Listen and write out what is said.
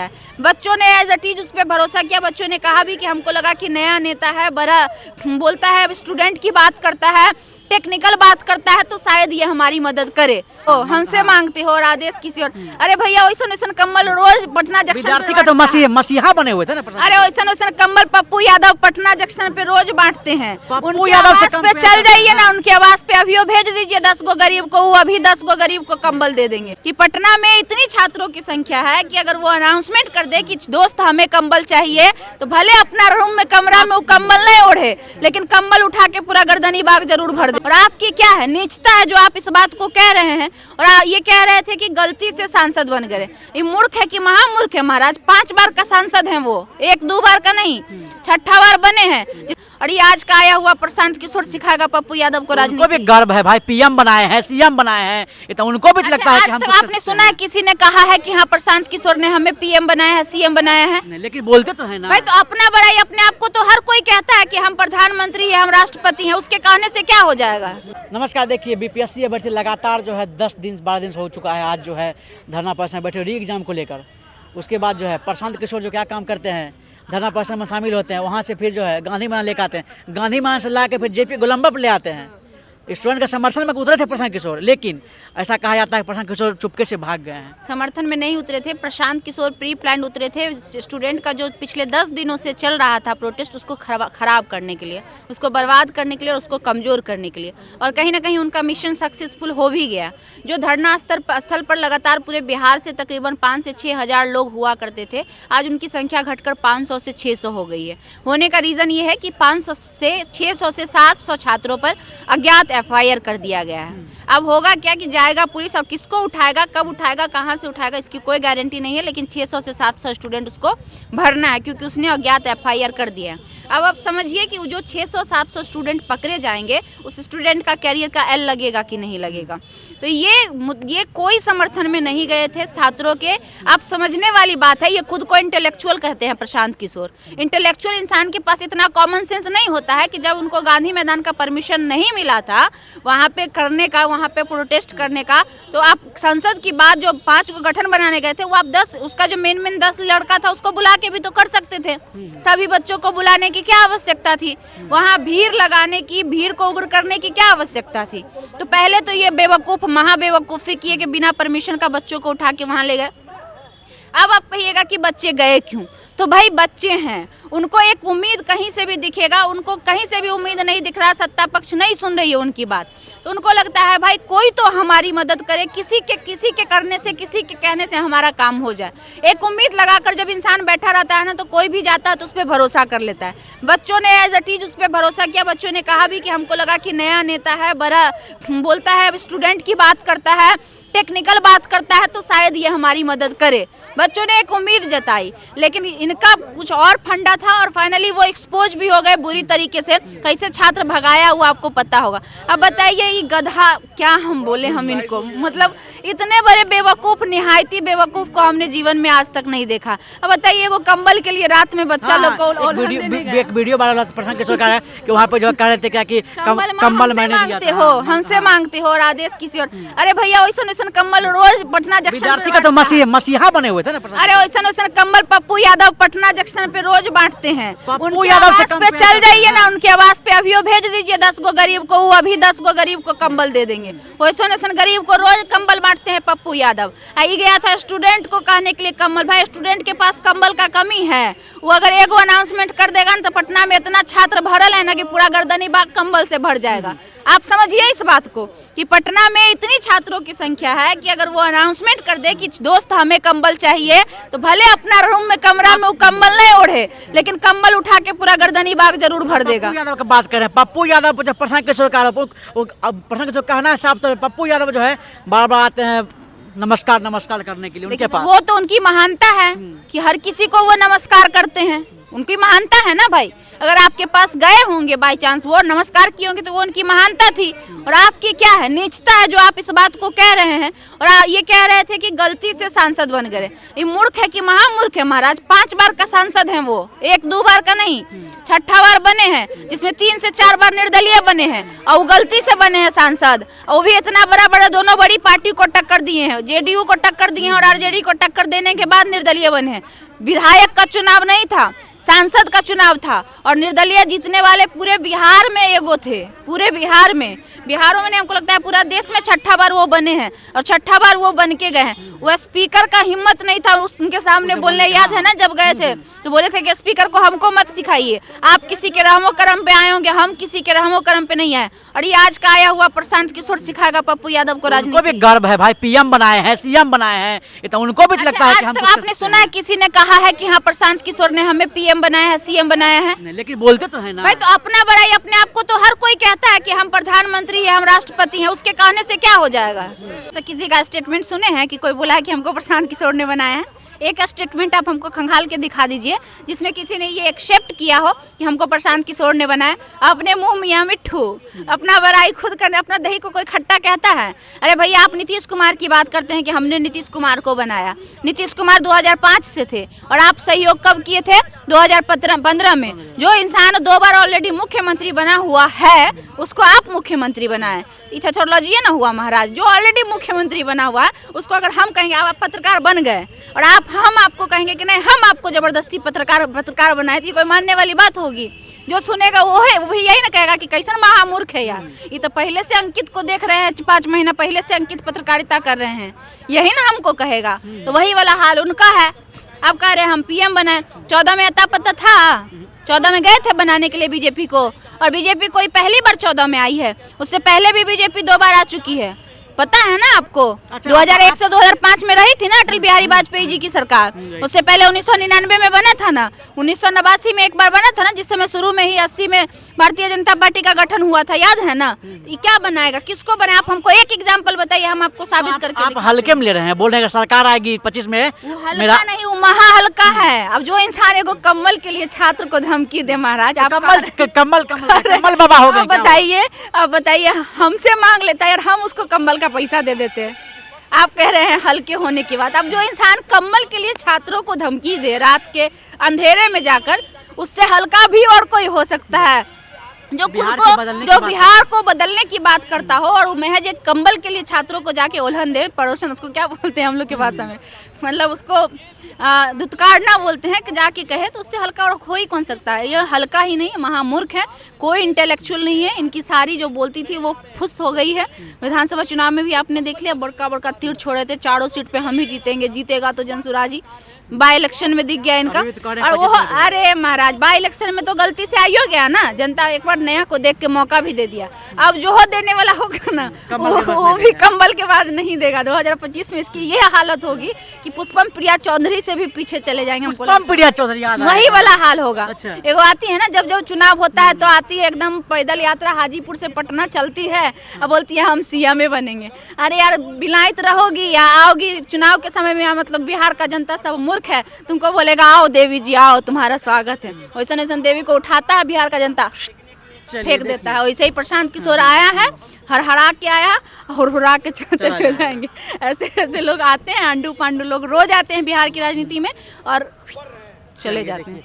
है। बच्चों ने एज इट इज उस पर भरोसा किया। बच्चों ने कहा भी कि हमको लगा कि नया नेता है, बड़ा बोलता है, स्टूडेंट की बात करता है, टेक्निकल बात करता है, तो शायद ये हमारी मदद करे। तो हमसे मांगते हो और आदेश किसी और। अरे भैया वैसन वैसन कम्बल रोज पटना जंक्शन विद्यार्थी का तो मसीहा बने हुए थे ना। अरे वैसन वैसन कम्बल पप्पू यादव पटना जंक्शन पे रोज बांटते हैं। पप्पू उनके यादव से आवास पे चल जाइए ना, उनके आवास पे अभी भेज दीजिए 10 गो गरीब को, वो अभी 10 गो गरीब को कंबल दे देंगे। कि पटना में इतनी छात्रों की संख्या है कि अगर वो अनाउंसमेंट कर दे कि दोस्त हमें कंबल चाहिए, तो भले अपना रूम में कमरा में वो कंबल नहीं ओढ़े, लेकिन कंबल उठा के पूरा गर्दनी बाग जरूर भर दे। और आपकी क्या है नीचता है जो आप इस बात को कह रहे हैं। और ये कह रहे थे कि गलती से सांसद बन गए। ये मूर्ख है कि महामूर्ख है महाराज। 5 बार का सांसद है वो, 1-2 बार का नहीं, 6ठा बार बने हैं। और ये आज का आया हुआ प्रशांत किशोर सिखाएगा पप्पू यादव को राजनीति। उनको भी गर्व है भाई, पीएम बनाए हैं, सीएम बनाए हैं, ये तो उनको भी लगता है कि आज तक आपने सुना है किसी ने कहा है कि हाँ प्रशांत किशोर ने हमें पीएम बनाया है, सीएम बनाया है? लेकिन बोलते तो है ना भाई। तो अपना बड़ाई अपने आप को तो हर कोई कहता है कि हम प्रधानमंत्री है, हम राष्ट्रपति हैं, उसके कहने से क्या हो जाएगा। नमस्कार, देखिए बीपीएससी अभ्यर्थी लगातार जो है 10-12 दिन से हो चुका है। आज जो है धरना प्रदर्शन बैठे री एग्जाम को लेकर। उसके बाद जो है प्रशांत किशोर जो क्या काम करते हैं, धरना प्रदर्शन में शामिल होते हैं, वहाँ से फिर जो है गांधी मैदान लेकर आते हैं, गांधी मैदान से ला के फिर जेपी गोलम्बर पर ले आते हैं। स्टूडेंट के समर्थन में उतरे थे प्रशांत किशोर, लेकिन ऐसा कहा जाता है प्रशांत किशोर चुपके से भाग गए हैं। समर्थन में नहीं उतरे थे प्रशांत किशोर, प्री प्लान उतरे थे। स्टूडेंट का जो पिछले 10 दिनों से चल रहा था प्रोटेस्ट, उसको खराब करने के लिए, उसको बर्बाद करने के लिए और उसको कमजोर करने के लिए। और कहीं ना कहीं उनका मिशन सक्सेसफुल हो भी गया। जो धरना स्थल पर लगातार पूरे बिहार से तकरीबन 5 से 6 हज़ार लोग हुआ करते थे, आज उनकी संख्या घटकर 500 से 600 हो गई है। होने का रीज़न ये है कि 500 से 600 से 700 छात्रों पर अज्ञात FIR कर दिया गया है। अब होगा क्या कि जाएगा पुलिस और किसको उठाएगा, कब उठाएगा, कहां से उठाएगा, इसकी कोई गारंटी नहीं है। लेकिन 600 से 700 स्टूडेंट उसको भरना है, क्योंकि उसने अज्ञात FIR कर दिया है। अब आप समझिए कि जो 600-700 स्टूडेंट पकड़े जाएंगे, उस स्टूडेंट का कैरियर का L लगेगा कि नहीं लगेगा। तो ये कोई समर्थन में नहीं गए थे छात्रों के। आप समझने वाली बात है, ये खुद को इंटेलेक्चुअल कहते हैं प्रशांत किशोर। इंटेलेक्चुअल इंसान के पास इतना कॉमन सेंस नहीं होता है कि जब उनको गांधी मैदान का परमिशन नहीं मिला था वहाँ पे करने का, वहाँ पे प्रोटेस्ट करने का, तो आप संसद की बात जो 5 को गठन बनाने गए थे, वो आप 10, उसका जो मेन 10 लड़का था उसको बुला के भी तो कर सकते थे। सभी बच्चों को बुलाने की क्या आवश्यकता थी? वहाँ भीड़ लगाने की, भीड़ को उग्र करने की क्या आवश्यकता थी? तो पहले तो ये बेवकूफ़ महाबेवकूफ़ी किए कि बिना परमिशन का बच्चों को उठा के वहाँ ले गए। अब आप कहिएगा कि बच्चे गए क्यों? तो भाई बच्चे हैं, उनको एक उम्मीद कहीं से भी दिखेगा, उनको कहीं से भी उम्मीद नहीं दिख रहा, सत्ता पक्ष नहीं सुन रही है उनकी बात। तो उनको लगता है भाई कोई तो हमारी मदद करे, किसी के करने से, किसी के कहने से हमारा काम हो जाए। एक उम्मीद लगाकर जब इंसान बैठा रहता है ना, तो कोई भी जाता है तो उस पर भरोसा कर लेता है। बच्चों ने एज इट इज उस पर भरोसा किया। बच्चों ने कहा भी कि हमको लगा कि नया नेता है, बड़ा बोलता है, स्टूडेंट की बात करता है, टेक्निकल बात करता है, तो शायद ये हमारी मदद करे। बच्चों ने एक उम्मीद जताई, लेकिन इनका कुछ और फंडा था और फाइनली वो एक्सपोज भी हो गए बुरी तरीके से। कैसे छात्र भगाया हुआ आपको पता होगा। अब बताइए ये गधा, क्या हम बोले हम इनको, मतलब इतने बड़े बेवकूफ़, निहायती बेवकूफ़ को हमने जीवन में आज तक नहीं देखा। अब बताइए वो कंबल के लिए रात में बच्चा लोग को एक वीडियो वाला प्रशांत किशोर का है कि वहाँ पे जो कह रहे थे क्या कि कंबल मैंने दिया था। हमसे मांगते हो और आदेश किसी और। अरे भैया वैसन वैसन कंबल रोज पटना जंक्शन, विद्यार्थी का तो मसीहा बने हुए थे ना। अरे वैसन वैसन कंबल पप्पू यादव पटना जंक्शन पे रोज बांटते हैं। पप्पू उनके यादव से आवास पे चल जाइए ना, उनके आवास पे अभी भेज दीजिए 10 गो गरीब को, वो अभी 10 गो गरीब को कंबल दे देंगे। वैसन वैसन गरीब को रोज कंबल बांटते हैं पप्पू यादव। आई गया था स्टूडेंट को कहने के लिए कंबल। भाई स्टूडेंट के पास कंबल का कमी है, वो अगर एगो अनाउंसमेंट कर देगा ना, तो पटना में इतना छात्र भरल है ना कि पूरा गर्दनी बाग कंबल से भर जाएगा। आप समझिए इस बात को कि पटना में इतनी छात्रों की संख्या है कि अगर वो अनाउंसमेंट कर दे कि दोस्त हमें कंबल चाहिए, तो भले अपना रूम में कमरा में वो कंबल नहीं ओढ़े, लेकिन कंबल उठा के पूरा गर्दनी बाग जरूर भर देगा। पप्पू यादव की बात करें, पप्पू यादव जब प्रशांत किशोर का प्रशांत किशोर कहना है साफ तौर, पप्पू यादव जो है बार आते हैं नमस्कार करने के लिए उनके पास। वो तो उनकी महानता है कि हर किसी को वो नमस्कार करते हैं। उनकी महानता है ना भाई। अगर आपके पास गए होंगे बाय चांस वो नमस्कार किए होंगे तो वो उनकी महानता थी, और आपकी क्या है, नीचता है जो आप इस बात को कह रहे हैं। और ये कह रहे थे कि गलती से सांसद बन गए। ये मूर्ख है कि महामूर्ख है महाराज। 5 बार का सांसद है वो, 1-2 बार का नहीं, 6ठा बार बने हैं, जिसमें 3 से 4 बार निर्दलीय बने हैं, और वो गलती से बने हैं सांसद। और वो भी इतना बड़ा दोनों बड़ी पार्टी को टक्कर दिए हैं, जेडीयू को टक्कर दिए हैं और आरजेडी को टक्कर देने के बाद निर्दलीय बने हैं। विधायक का चुनाव नहीं था, सांसद का चुनाव था, और निर्दलीय जीतने वाले पूरे बिहार में एगो थे, पूरे बिहार में। बिहारों में हमको लगता है पूरा देश में 6ठा बार वो बने हैं, और 6ठा बार वो बन के गए हैं। वो स्पीकर का हिम्मत नहीं था उनके सामने बोलने, याद है ना जब गए थे तो बोले थे कि स्पीकर को हमको मत सिखाइए, आप किसी के रहमो करम पे आए होंगे, हम किसी के रहमो करम पे नहीं आए। और ये आज का आया हुआ प्रशांत किशोर सिखाएगा पप्पू यादव को राजनीति। उनको भी गर्व है भाई, पीएम बनाए हैं, सीएम बनाए हैं, ये तो उनको भी लगता है कि आज तक आपने सुना है किसी ने कहा है कि हाँ प्रशांत किशोर ने हमें पीएम बनाया है, सीएम बनाया है? लेकिन बोलते तो है ना भाई। तो अपना बड़ाई अपने आप को तो हर कोई कहता है कि हम प्रधानमंत्री है, हम राष्ट्रपति हैं, उसके कहने से क्या हो जाएगा? तो किसी का स्टेटमेंट सुने हैं कि कोई बोला है कि हमको प्रशांत किशोर ने बनाया है? एक स्टेटमेंट आप हमको खंगाल के दिखा दीजिए जिसमें किसी ने ये एक्सेप्ट किया हो कि हमको प्रशांत किशोर ने बनाया। अपने मुंह मियां मिट्ठू, अपना बड़ाई खुद करने, अपना दही को कोई खट्टा कहता है? अरे भैया आप नीतीश कुमार की बात करते हैं कि हमने नीतीश कुमार को बनाया। नीतीश कुमार 2005 से थे, और आप सहयोग कब किए थे? 2015 में। जो इंसान 2 बार ऑलरेडी मुख्यमंत्री बना हुआ है उसको आप मुख्यमंत्री बनाए, इथोलॉजी ना हुआ महाराज। जो ऑलरेडी मुख्यमंत्री बना हुआ है उसको अगर हम कहेंगे आप पत्रकार बन गए, और हम आपको कहेंगे कि नहीं हम आपको जबरदस्ती पत्रकार बनाए, तो कोई मानने वाली बात होगी? जो सुनेगा वो है, वो भी यही ना कहेगा कि कैसन महामूर्ख है यार, ये तो पहले से अंकित को देख रहे हैं, 5 महीना पहले से अंकित पत्रकारिता कर रहे हैं, यही ना हमको कहेगा। तो वही वाला हाल उनका है। आप कह रहे हैं हम पीएम बनाए, 14 में अता पता था, 14 में गए थे बनाने के लिए बीजेपी को, और बीजेपी कोई पहली बार 14 में आई है, उससे पहले भी बीजेपी 2 बार आ चुकी है, पता है ना आपको? 2001 से 2005 में रही थी ना अटल बिहारी वाजपेयी जी की सरकार। उससे पहले 1999 में बना था ना, 1989 में एक बार बना था ना, जिस समय शुरू में ही 80 में भारतीय जनता पार्टी का गठन हुआ था, याद है ना? ये क्या बनाएगा, किसको बनाए? आप हमको एक एग्जाम्पल बताइए, हम आपको साबित करके। आप हल्के में ले रहे हैं, बोल रहे हैं सरकार आएगी 25 में। हल्का नहीं, वो महा हल्का है। अब जो इंसान एगो कम्बल के लिए छात्र को धमकी दे महाराज, आप कम्बल बाबा हो गए। आप बताइए हमसे मांग लेता है यार, हम उसको कम्बल का पैसा दे देते हैं। आप कह रहे हैं हल्के होने की बात। अब जो इंसान कम्बल के लिए छात्रों को धमकी दे रात के अंधेरे में जाकर, उससे हल्का भी और कोई हो सकता है? जो खुद को, जो बिहार को बदलने की बात करता हो, और महज एक कंबल के लिए छात्रों को जाके उल्हन दे, पड़ोसन उसको क्या बोलते हैं हम लोग की भाषा में, मतलब उसको दुत्कारना बोलते हैं, कि जाके कहे, तो उससे हल्का और हो ही कौन सकता है? ये हल्का ही नहीं, महामूर्ख है, कोई इंटेलेक्चुअल नहीं है। इनकी सारी जो बोलती थी वो फुस हो गई है। विधानसभा चुनाव में भी आपने देख लिया, बड़का तीर छोड़े थे, चारों सीट पे हम ही जीतेंगे, जीतेगा तो जनसुराज ही। बाई इलेक्शन में दिख गया इनका। और वो, अरे महाराज बाई इलेक्शन में तो गलती से आई हो गया ना, जनता एक बार नया को देख के मौका भी दे दिया। अब जो हो देने वाला होगा ना, वो भी कंबल के बाद नहीं देगा। 2025 में इसकी ये हालत होगी कि पुष्पम प्रिया चौधरी से भी पीछे चले जाएंगे। पुष्पम प्रिया चौधरी वही वाला हाल होगा। एगो आती है ना, जब चुनाव होता है तो आती है एकदम पैदल यात्रा, हाजीपुर से पटना चलती है, अब बोलती है हम सीएम बनेंगे। अरे यार बिलायत रहोगी या आओगी चुनाव के समय में, मतलब बिहार का जनता सब मूर्ख है, तुमको बोलेगा आओ देवी जी आओ, तुम्हारा स्वागत है। वैसे देवी को उठाता है बिहार का जनता, फेंक देता है। वैसे ही प्रशांत किशोर आया है, हरहरा के आया, हुरहुरा के चले जाएंगे। ऐसे लोग आते हैं, अंडू पांडू लोग रोज आते हैं बिहार की राजनीति में और चले जाते हैं।